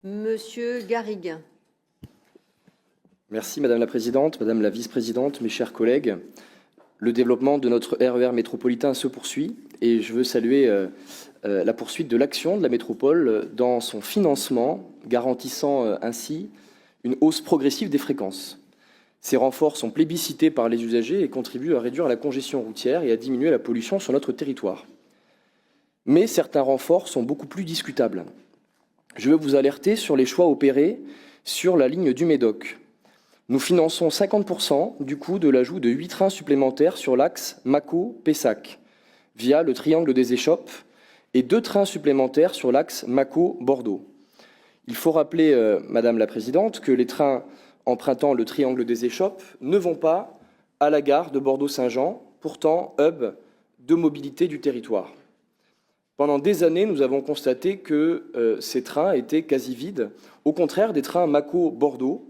Monsieur Garrigue. Merci Madame la Présidente, Madame la Vice-Présidente, mes chers collègues. Le développement de notre RER métropolitain se poursuit et je veux saluer la poursuite de l'action de la métropole dans son financement, garantissant ainsi une hausse progressive des fréquences. Ces renforts sont plébiscités par les usagers et contribuent à réduire la congestion routière et à diminuer la pollution sur notre territoire. Mais certains renforts sont beaucoup plus discutables. Je veux vous alerter sur les choix opérés sur la ligne du Médoc. Nous finançons 50% du coût de l'ajout de 8 trains supplémentaires sur l'axe Mâcon-Pessac, via le triangle des Échoppes, et 2 trains supplémentaires sur l'axe Mâcon-Bordeaux. Il faut rappeler, Madame la Présidente, que les trains empruntant le triangle des Échoppes ne vont pas à la gare de Bordeaux-Saint-Jean, pourtant hub de mobilité du territoire. Pendant des années, nous avons constaté que ces trains étaient quasi vides, au contraire des trains Mâcon-Bordeaux,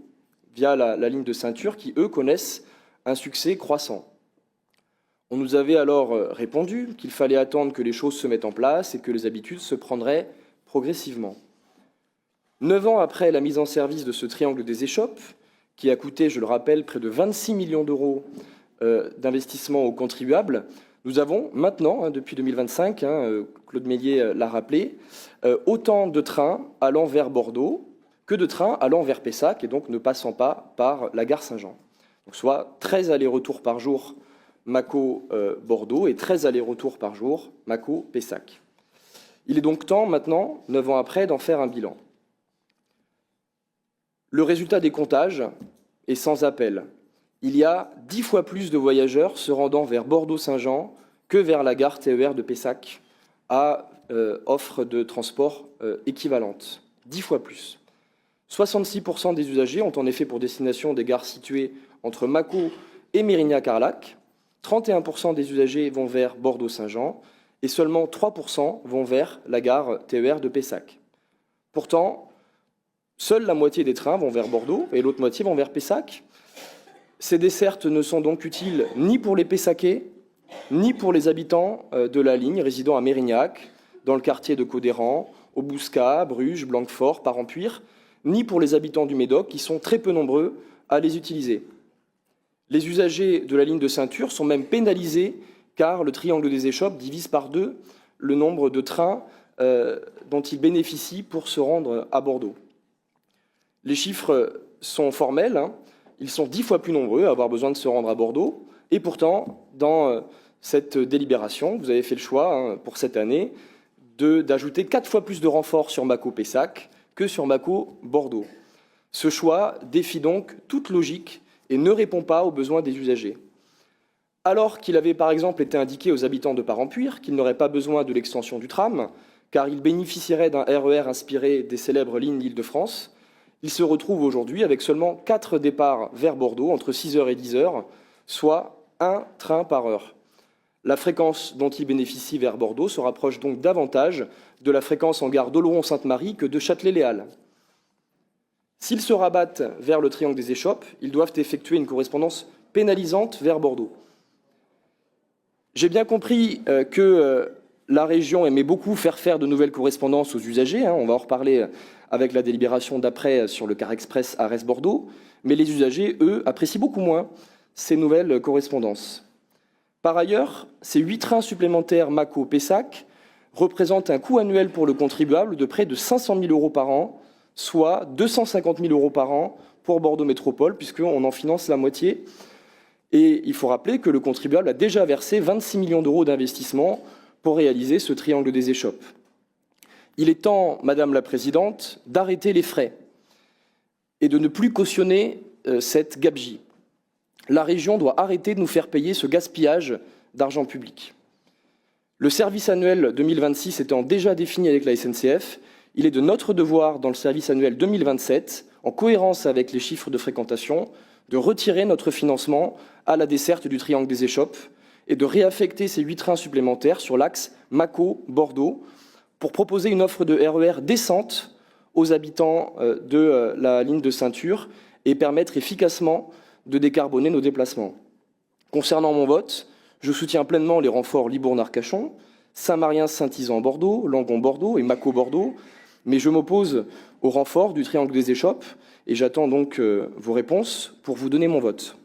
via la ligne de ceinture, qui, eux, connaissent un succès croissant. On nous avait alors répondu qu'il fallait attendre que les choses se mettent en place et que les habitudes se prendraient progressivement. 9 ans après la mise en service de ce triangle des Échoppes, qui a coûté, je le rappelle, près de 26 millions d'euros d'investissement aux contribuables, nous avons maintenant, depuis 2025, Claude Mélier l'a rappelé, autant de trains allant vers Bordeaux que de trains allant vers Pessac et donc ne passant pas par la gare Saint-Jean. Donc, soit 13 allers-retours par jour Mâcon-Bordeaux et 13 allers-retours par jour Mâcon-Pessac. Il est donc temps maintenant, 9 ans après, d'en faire un bilan. Le résultat des comptages est sans appel. Il y a 10 fois plus de voyageurs se rendant vers Bordeaux-Saint-Jean que vers la gare TER de Pessac à offre de transport équivalente. 10 fois plus. 66% des usagers ont en effet pour destination des gares situées entre Mâcon et Mérignac-Arlac. 31% des usagers vont vers Bordeaux-Saint-Jean et seulement 3% vont vers la gare TER de Pessac. Pourtant, seule la moitié des trains vont vers Bordeaux et l'autre moitié vont vers Pessac. Ces dessertes ne sont donc utiles ni pour les Pessacais, ni pour les habitants de la ligne résidant à Mérignac, dans le quartier de Codéran, au Bouscat, Bruges, Blanquefort, Parampuire, ni pour les habitants du Médoc, qui sont très peu nombreux à les utiliser. Les usagers de la ligne de ceinture sont même pénalisés, car le triangle des Échoppes divise par 2 le nombre de trains dont ils bénéficient pour se rendre à Bordeaux. Les chiffres sont formels, ils sont 10 fois plus nombreux à avoir besoin de se rendre à Bordeaux, et pourtant, dans cette délibération, vous avez fait le choix, pour cette année, d'ajouter 4 fois plus de renforts sur Mâcon-Pessac que sur Mâcon-Bordeaux. Ce choix défie donc toute logique et ne répond pas aux besoins des usagers. Alors qu'il avait par exemple été indiqué aux habitants de Parampuire qu'ils n'auraient pas besoin de l'extension du tram, car ils bénéficieraient d'un RER inspiré des célèbres lignes d'Île-de-France, ils se retrouvent aujourd'hui avec seulement 4 départs vers Bordeaux entre 6h et 10h, soit 1 train par heure. La fréquence dont ils bénéficient vers Bordeaux se rapproche donc davantage de la fréquence en gare d'Oloron-Sainte-Marie que de Châtelet-Les Halles. S'ils se rabattent vers le triangle des Échoppes, ils doivent effectuer une correspondance pénalisante vers Bordeaux. J'ai bien compris que la région aimait beaucoup faire de nouvelles correspondances aux usagers. On va en reparler avec la délibération d'après sur le car express Arès-Bordeaux. Mais les usagers, eux, apprécient beaucoup moins ces nouvelles correspondances. Par ailleurs, ces 8 trains supplémentaires Mâcon-Pessac représentent un coût annuel pour le contribuable de près de 500 000 euros par an, soit 250 000 euros par an pour Bordeaux Métropole, puisqu'on en finance la moitié. Et il faut rappeler que le contribuable a déjà versé 26 millions d'euros d'investissement pour réaliser ce triangle des Échoppes. Il est temps, Madame la Présidente, d'arrêter les frais et de ne plus cautionner cette gabegie. La région doit arrêter de nous faire payer ce gaspillage d'argent public. Le service annuel 2026 étant déjà défini avec la SNCF, il est de notre devoir, dans le service annuel 2027, en cohérence avec les chiffres de fréquentation, de retirer notre financement à la desserte du triangle des Échoppes et de réaffecter ces 8 trains supplémentaires sur l'axe Mâcon-Bordeaux pour proposer une offre de RER décente aux habitants de la ligne de ceinture et permettre efficacement de décarboner nos déplacements. Concernant mon vote, je soutiens pleinement les renforts Libourne-Arcachon, Saint-Marien-Saint-Isan-Bordeaux, Langon-Bordeaux et Mâcon-Bordeaux, Mais je m'oppose au renfort du triangle des échoppes et j'attends donc vos réponses pour vous donner mon vote.